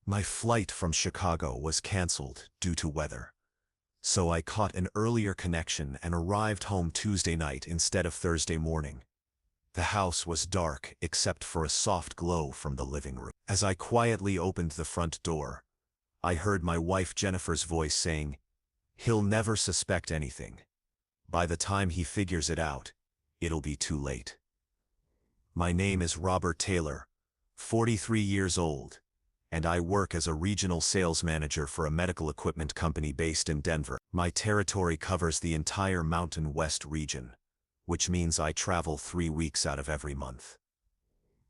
My flight from Chicago was canceled due to weather, so I caught an earlier connection and arrived home Tuesday night instead of Thursday morning. The house was dark except for a soft glow from the living room. As I quietly opened the front door, I heard my wife Jennifer's voice saying, "He'll never suspect anything. By the time he figures it out, it'll be too late." My name is Robert Taylor, 43 years old, and I work as a regional sales manager for a medical equipment company based in Denver. My territory covers the entire Mountain West region, which means I travel 3 weeks out of every month.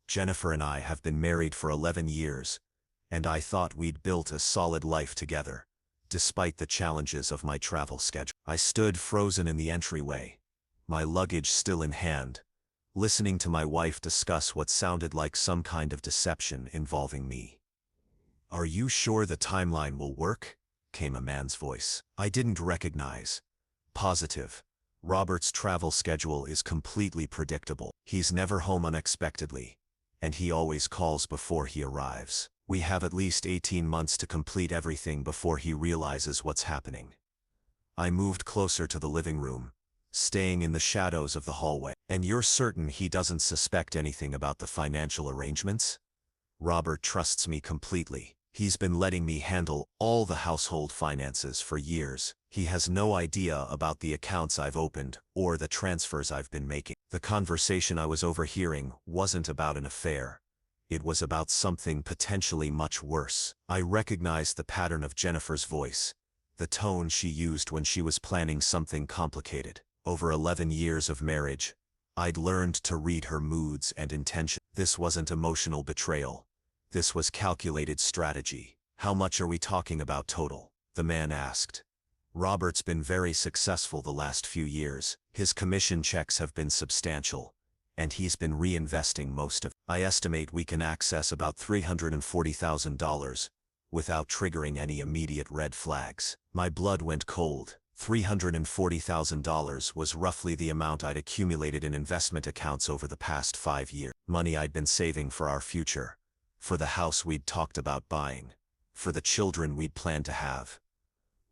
Jennifer and I have been married for 11 years, and I thought we'd built a solid life together, despite the challenges of my travel schedule. I stood frozen in the entryway, my luggage still in hand, listening to my wife discuss what sounded like some kind of deception involving me. "Are you sure the timeline will work?" came a man's voice I didn't recognize. "Positive. Robert's travel schedule is completely predictable. He's never home unexpectedly, and he always calls before he arrives. We have at least 18 months to complete everything before he realizes what's happening." I moved closer to the living room, staying in the shadows of the hallway. "And you're certain he doesn't suspect anything about the financial arrangements?" "Robert trusts me completely. He's been letting me handle all the household finances for years. He has no idea about the accounts I've opened or the transfers I've been making." The conversation I was overhearing wasn't about an affair. It was about something potentially much worse. I recognized the pattern of Jennifer's voice, the tone she used when she was planning something complicated. Over 11 years of marriage, I'd learned to read her moods and intentions. This wasn't emotional betrayal. This was calculated strategy. "How much are we talking about total?" the man asked. "Robert's been very successful the last few years. His commission checks have been substantial, and he's been reinvesting most of it. I estimate we can access about $340,000 without triggering any immediate red flags." My blood went cold. $340,000 was roughly the amount I'd accumulated in investment accounts over the past 5 years. Money I'd been saving for our future, for the house we'd talked about buying, for the children we'd planned to have.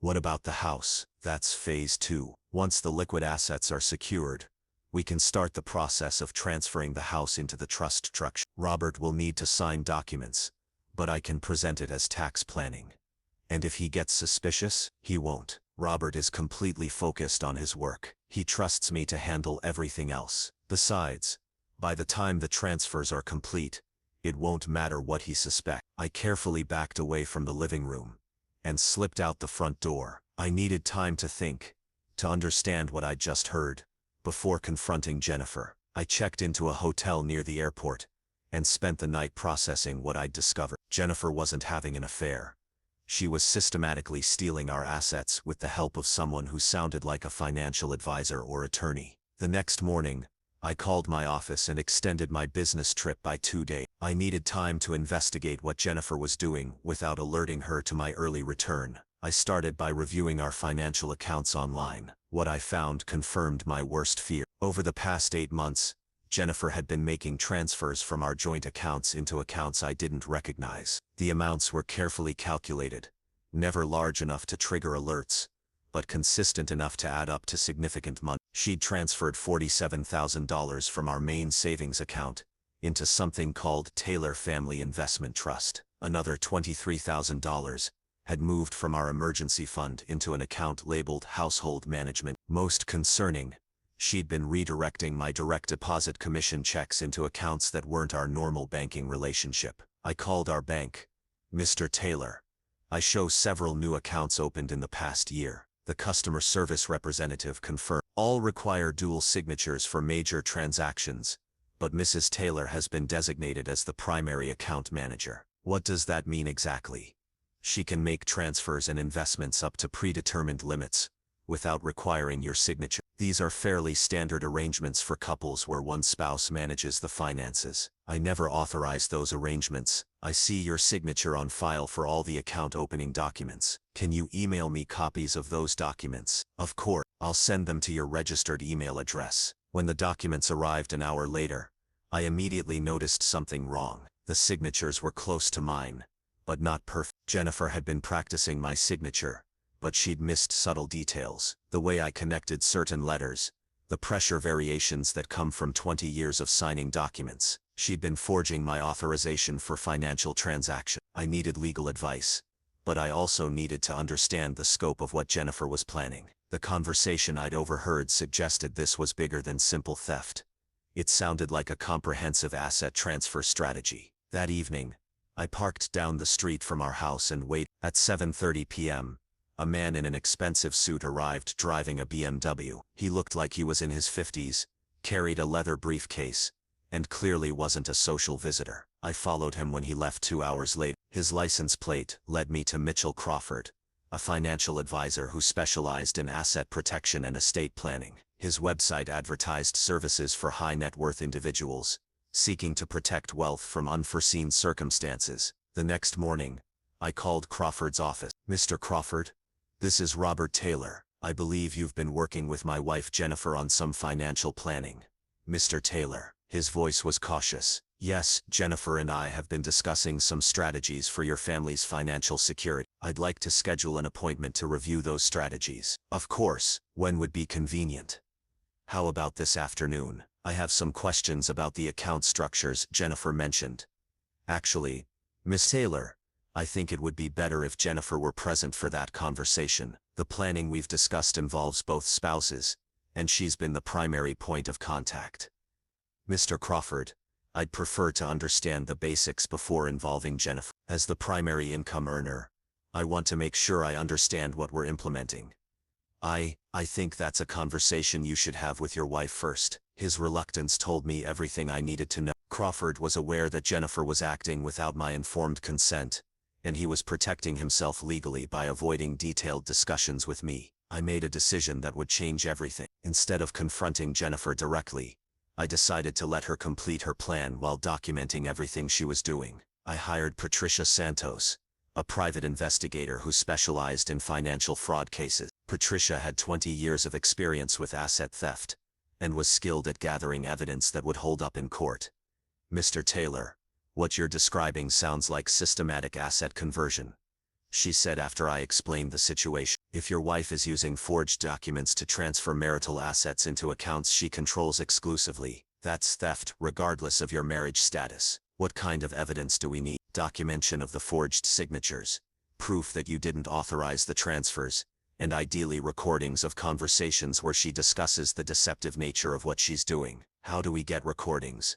What about the house? That's phase 2. Once the liquid assets are secured, we can start the process of transferring the house into the trust structure. Robert will need to sign documents, but I can present it as tax planning. And if he gets suspicious, he won't. Robert is completely focused on his work. He trusts me to handle everything else. Besides, by the time the transfers are complete, it won't matter what he suspects. I carefully backed away from the living room and slipped out the front door. I needed time to think, to understand what I'd just heard, before confronting Jennifer. I checked into a hotel near the airport and spent the night processing what I'd discovered. Jennifer wasn't having an affair. She was systematically stealing our assets with the help of someone who sounded like a financial advisor or attorney. The next morning, I called my office and extended my business trip by 2 days. I needed time to investigate what Jennifer was doing without alerting her to my early return. I started by reviewing our financial accounts online. What I found confirmed my worst fear. Over the past 8 months, Jennifer had been making transfers from our joint accounts into accounts I didn't recognize. The amounts were carefully calculated, never large enough to trigger alerts, but consistent enough to add up to significant money. She'd transferred $47,000 from our main savings account into something called Taylor Family Investment Trust. Another $23,000 had moved from our emergency fund into an account labeled Household Management. Most concerning, she'd been redirecting my direct deposit commission checks into accounts that weren't our normal banking relationship. I called our bank, "Mr. Taylor, I show several new accounts opened in the past year." The customer service representative confirmed. "All require dual signatures for major transactions, but Mrs. Taylor has been designated as the primary account manager." "What does that mean exactly?" "She can make transfers and investments up to predetermined limits, without requiring your signature. These are fairly standard arrangements for couples where one spouse manages the finances. I never authorized those arrangements. I see your signature on file for all the account opening documents. Can you email me copies of those documents?" "Of course. I'll send them to your registered email address." When the documents arrived an hour later, I immediately noticed something wrong. The signatures were close to mine, but not perfect. Jennifer had been practicing my signature, but she'd missed subtle details. The way I connected certain letters, the pressure variations that come from 20 years of signing documents. She'd been forging my authorization for financial transaction. I needed legal advice, but I also needed to understand the scope of what Jennifer was planning. The conversation I'd overheard suggested this was bigger than simple theft. It sounded like a comprehensive asset transfer strategy. That evening, I parked down the street from our house and waited. At 7:30 p.m., a man in an expensive suit arrived driving a BMW. He looked like he was in his 50s, carried a leather briefcase, and clearly wasn't a social visitor. I followed him when he left 2 hours later. His license plate led me to Mitchell Crawford, a financial advisor who specialized in asset protection and estate planning. His website advertised services for high-net-worth individuals seeking to protect wealth from unforeseen circumstances. The next morning, I called Crawford's office. "Mr. Crawford, this is Robert Taylor. I believe you've been working with my wife Jennifer on some financial planning." "Mr. Taylor." His voice was cautious. "Yes, Jennifer and I have been discussing some strategies for your family's financial security. I'd like to schedule an appointment to review those strategies." "Of course. When would be convenient?" "How about this afternoon? I have some questions about the account structures Jennifer mentioned." "Actually, Miss Taylor, I think it would be better if Jennifer were present for that conversation. The planning we've discussed involves both spouses, and she's been the primary point of contact." "Mr. Crawford, I'd prefer to understand the basics before involving Jennifer. As the primary income earner, I want to make sure I understand what we're implementing." I think that's a conversation you should have with your wife first." His reluctance told me everything I needed to know. Crawford was aware that Jennifer was acting without my informed consent, and he was protecting himself legally by avoiding detailed discussions with me. I made a decision that would change everything. Instead of confronting Jennifer directly, I decided to let her complete her plan while documenting everything she was doing. I hired Patricia Santos, a private investigator who specialized in financial fraud cases. Patricia had 20 years of experience with asset theft, and was skilled at gathering evidence that would hold up in court. "Mr. Taylor, what you're describing sounds like systematic asset conversion," she said after I explained the situation. "If your wife is using forged documents to transfer marital assets into accounts she controls exclusively, that's theft regardless of your marriage status. What kind of evidence do we need?" "Documentation of the forged signatures, proof that you didn't authorize the transfers, and ideally recordings of conversations where she discusses the deceptive nature of what she's doing." "How do we get recordings?"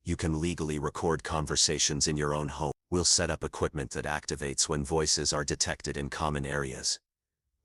"You can legally record conversations in your own home. We'll set up equipment that activates when voices are detected in common areas."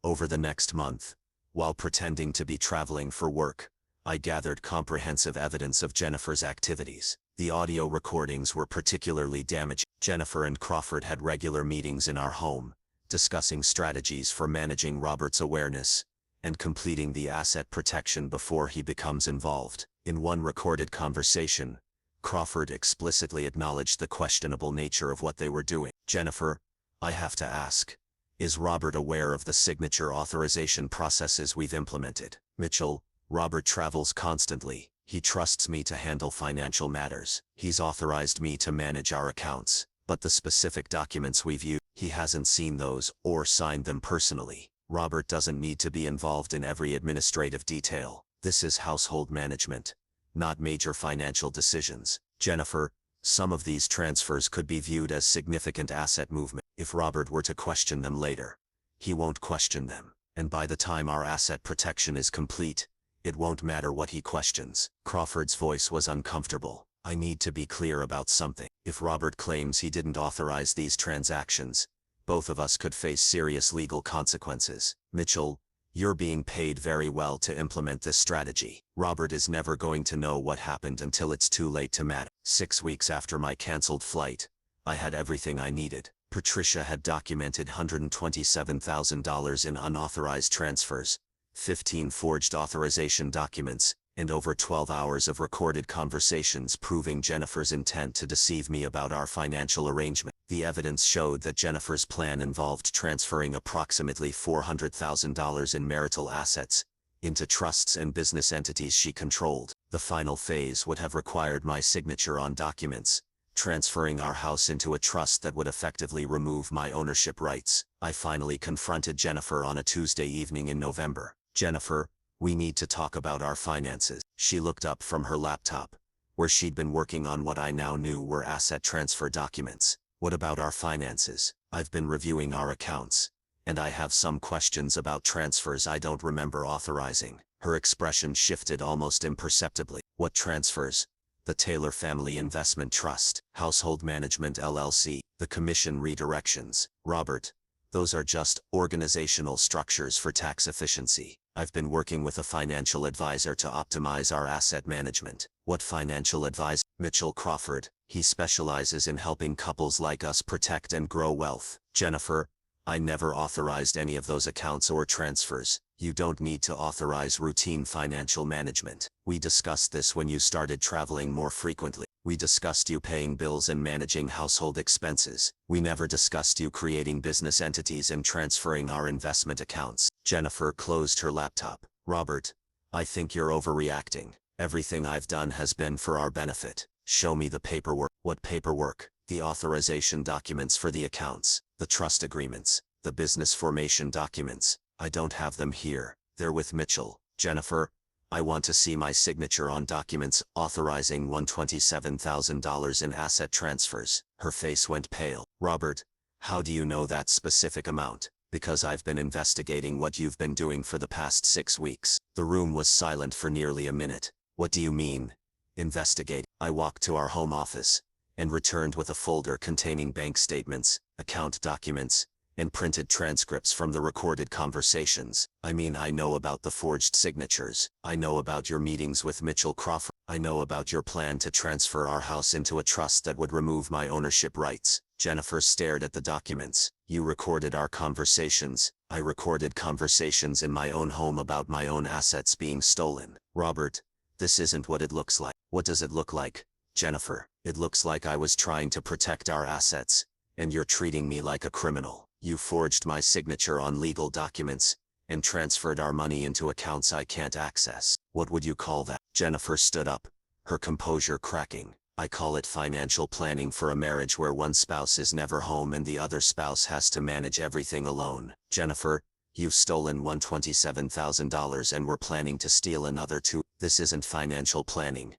Over the next month, while pretending to be traveling for work, I gathered comprehensive evidence of Jennifer's activities. The audio recordings were particularly damaging. Jennifer and Crawford had regular meetings in our home, discussing strategies for managing Robert's awareness and completing the asset protection before he becomes involved. In one recorded conversation, Crawford explicitly acknowledged the questionable nature of what they were doing. "Jennifer, I have to ask, is Robert aware of the signature authorization processes we've implemented?" "Mitchell, Robert travels constantly. He trusts me to handle financial matters. He's authorized me to manage our accounts, but the specific documents we've used, he hasn't seen those or signed them personally. Robert doesn't need to be involved in every administrative detail. This is household management, not major financial decisions." "Jennifer, some of these transfers could be viewed as significant asset movement. If Robert were to question them later, he won't question them, and by the time our asset protection is complete, it won't matter what he questions." Crawford's voice was uncomfortable. "I need to be clear about something. If Robert claims he didn't authorize these transactions, both of us could face serious legal consequences." "Mitchell, you're being paid very well to implement this strategy. Robert is never going to know what happened until it's too late to matter." 6 weeks after my canceled flight, I had everything I needed. Patricia had documented $127,000 in unauthorized transfers, 15 forged authorization documents, and over 12 hours of recorded conversations proving Jennifer's intent to deceive me about our financial arrangement. The evidence showed that Jennifer's plan involved transferring approximately $400,000 in marital assets into trusts and business entities she controlled. The final phase would have required my signature on documents, transferring our house into a trust that would effectively remove my ownership rights. I finally confronted Jennifer on a Tuesday evening in November. Jennifer, we need to talk about our finances. She looked up from her laptop, where she'd been working on what I now knew were asset transfer documents. What about our finances? I've been reviewing our accounts, and I have some questions about transfers I don't remember authorizing. Her expression shifted almost imperceptibly. What transfers? The Taylor Family Investment Trust, Household Management LLC, the commission redirections. Robert, those are just organizational structures for tax efficiency. I've been working with a financial advisor to optimize our asset management. What financial advisor? Mitchell Crawford. He specializes in helping couples like us protect and grow wealth. Jennifer, I never authorized any of those accounts or transfers. You don't need to authorize routine financial management. We discussed this when you started traveling more frequently. We discussed you paying bills and managing household expenses. We never discussed you creating business entities and transferring our investment accounts. Jennifer closed her laptop. Robert, I think you're overreacting. Everything I've done has been for our benefit. Show me the paperwork. What paperwork? The authorization documents for the accounts, the trust agreements, the business formation documents. I don't have them here. They're with Mitchell. Jennifer, I want to see my signature on documents authorizing $127,000 in asset transfers. Her face went pale. Robert, how do you know that specific amount? Because I've been investigating what you've been doing for the past 6 weeks. The room was silent for nearly a minute. What do you mean? Investigate. I walked to our home office and returned with a folder containing bank statements, account documents, and printed transcripts from the recorded conversations. I know about the forged signatures. I know about your meetings with Mitchell Crawford. I know about your plan to transfer our house into a trust that would remove my ownership rights. Jennifer stared at the documents. You recorded our conversations. I recorded conversations in my own home about my own assets being stolen. Robert, this isn't what it looks like. What does it look like? Jennifer, it looks like I was trying to protect our assets, and you're treating me like a criminal. You forged my signature on legal documents and transferred our money into accounts I can't access. What would you call that? Jennifer stood up, her composure cracking. I call it financial planning for a marriage where one spouse is never home and the other spouse has to manage everything alone. Jennifer, you've stolen $127,000 and we're planning to steal another too. This isn't financial planning.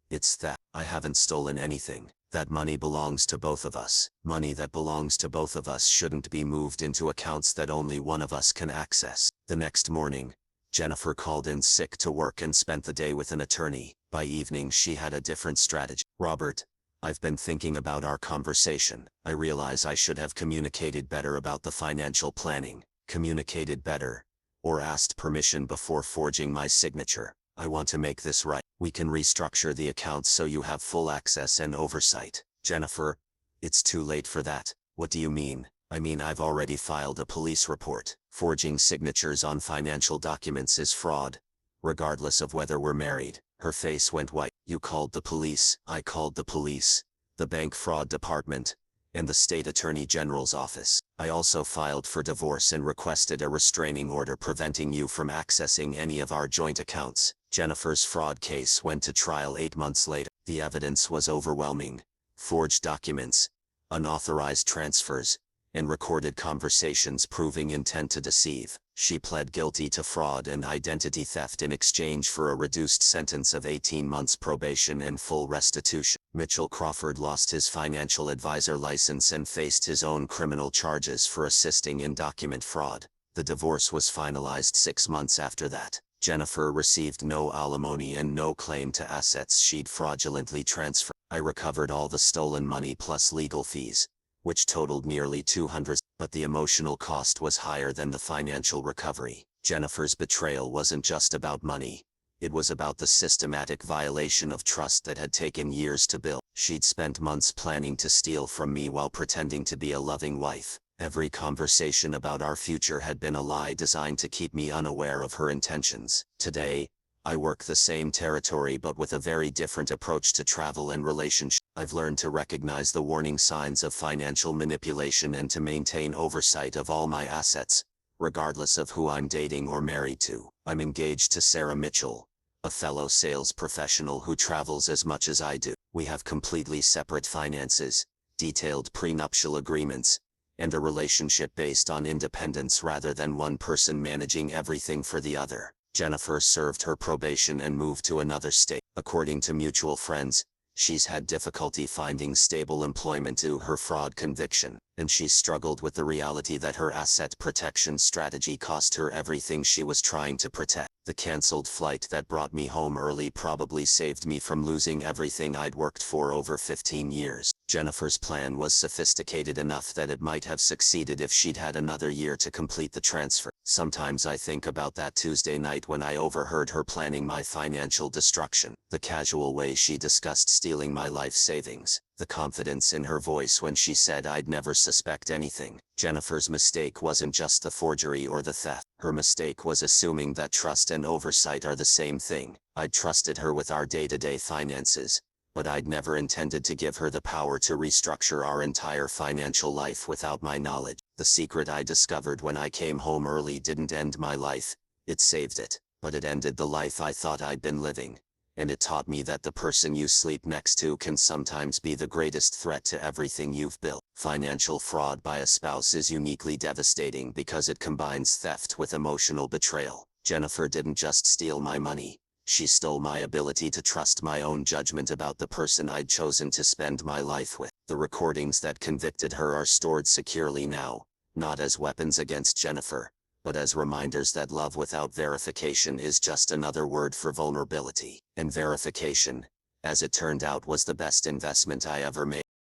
It's that. I haven't stolen anything. That money belongs to both of us. Money that belongs to both of us shouldn't be moved into accounts that only one of us can access. The next morning, Jennifer called in sick to work and spent the day with an attorney. By evening she had a different strategy. Robert, I've been thinking about our conversation. I realize I should have communicated better about the financial planning. Communicated better, or asked permission before forging my signature. I want to make this right. We can restructure the accounts so you have full access and oversight. Jennifer, it's too late for that. What do you mean? I've already filed a police report. Forging signatures on financial documents is fraud, regardless of whether we're married. Her face went white. You called the police. I called the police, the bank fraud department, and the state attorney general's office. I also filed for divorce and requested a restraining order preventing you from accessing any of our joint accounts. Jennifer's fraud case went to trial 8 months later. The evidence was overwhelming. Forged documents, unauthorized transfers, and recorded conversations proving intent to deceive. She pled guilty to fraud and identity theft in exchange for a reduced sentence of 18 months probation and full restitution. Mitchell Crawford lost his financial advisor license and faced his own criminal charges for assisting in document fraud. The divorce was finalized 6 months after that. Jennifer received no alimony and no claim to assets she'd fraudulently transferred. I recovered all the stolen money plus legal fees, which totaled nearly $200, but the emotional cost was higher than the financial recovery. Jennifer's betrayal wasn't just about money. It was about the systematic violation of trust that had taken years to build. She'd spent months planning to steal from me while pretending to be a loving wife. Every conversation about our future had been a lie designed to keep me unaware of her intentions. Today, I work the same territory but with a very different approach to travel and relationship. I've learned to recognize the warning signs of financial manipulation and to maintain oversight of all my assets, regardless of who I'm dating or married to. I'm engaged to Sarah Mitchell, a fellow sales professional who travels as much as I do. We have completely separate finances, detailed prenuptial agreements, and a relationship based on independence rather than one person managing everything for the other. Jennifer served her probation and moved to another state. According to mutual friends, she's had difficulty finding stable employment due to her fraud conviction, and she's struggled with the reality that her asset protection strategy cost her everything she was trying to protect. The canceled flight that brought me home early probably saved me from losing everything I'd worked for over 15 years. Jennifer's plan was sophisticated enough that it might have succeeded if she'd had another year to complete the transfer. Sometimes I think about that Tuesday night when I overheard her planning my financial destruction. The casual way she discussed stealing my life savings. The confidence in her voice when she said I'd never suspect anything. Jennifer's mistake wasn't just the forgery or the theft. Her mistake was assuming that trust and oversight are the same thing. I'd trusted her with our day-to-day finances, but I'd never intended to give her the power to restructure our entire financial life without my knowledge. The secret I discovered when I came home early didn't end my life. It saved it, but it ended the life I thought I'd been living. And it taught me that the person you sleep next to can sometimes be the greatest threat to everything you've built. Financial fraud by a spouse is uniquely devastating because it combines theft with emotional betrayal. Jennifer didn't just steal my money. She stole my ability to trust my own judgment about the person I'd chosen to spend my life with. The recordings that convicted her are stored securely now, not as weapons against Jennifer, but as reminders that love without verification is just another word for vulnerability. And verification, as it turned out, was the best investment I ever made.